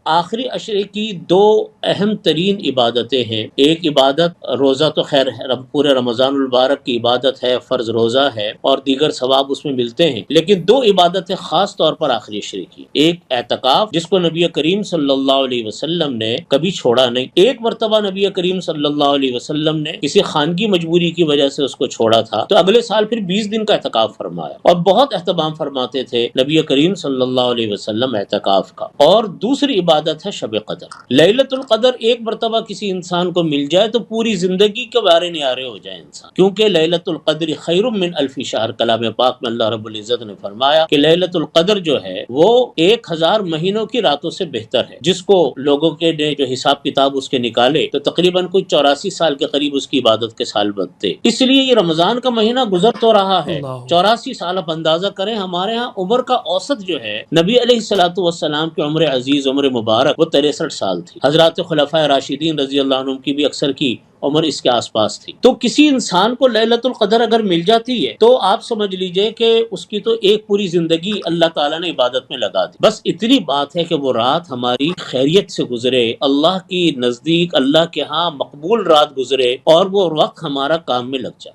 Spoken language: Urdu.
آخری عشرے کی دو اہم ترین عبادتیں ہیں. ایک عبادت روزہ تو خیر پورے رمضان المبارک کی عبادت ہے، فرض روزہ ہے اور دیگر ثواب اس میں ملتے ہیں، لیکن دو عبادتیں خاص طور پر آخری عشرے کی. ایک اعتکاف جس کو نبی کریم صلی اللہ علیہ وسلم نے کبھی چھوڑا نہیں. ایک مرتبہ نبی کریم صلی اللہ علیہ وسلم نے کسی خانگی مجبوری کی وجہ سے اس کو چھوڑا تھا، تو اگلے سال پھر 20 دن کا اعتکاف فرمایا اور بہت اہتمام فرماتے تھے نبی کریم صلی اللہ علیہ وسلم اعتکاف کا. اور دوسری عبادت ہے شب قدر. لیلۃ القدر ایک مرتبہ کسی انسان کو مل جائے تو پوری زندگی کے بارے نیارے ہو جائے انسان، کیونکہ لیلۃ القدر خیر من الف شہر. کلام پاک میں اللہ رب العزت نے فرمایا کہ لیلۃ القدر جو ہے وہ 1000 مہینوں کی راتوں سے بہتر ہے. جس کو لوگوں کے نے جو حساب کتاب اس کے نکالے تو تقریباً کوئی 84 سال کے قریب اس کی عبادت کے سال بنتے. اس لیے یہ رمضان کا مہینہ گزر تو رہا ہے، 84 سال آپ اندازہ کریں. ہمارے ہاں عمر کا اوسط جو ہے نبی علیہ الصلوۃ والسلام کی عمر عزیز، عمر مبارک، وہ 63 سال تھی. حضرات خلفائے راشدین رضی اللہ عنہم کی بھی اکثر کی عمر اس کے آس پاس تھی. تو کسی انسان کو لیلۃ القدر اگر مل جاتی ہے تو آپ سمجھ لیجئے کہ اس کی تو ایک پوری زندگی اللہ تعالیٰ نے عبادت میں لگا دی. بس اتنی بات ہے کہ وہ رات ہماری خیریت سے گزرے، اللہ کی نزدیک اللہ کے ہاں مقبول رات گزرے اور وہ وقت ہمارا کام میں لگ جائے.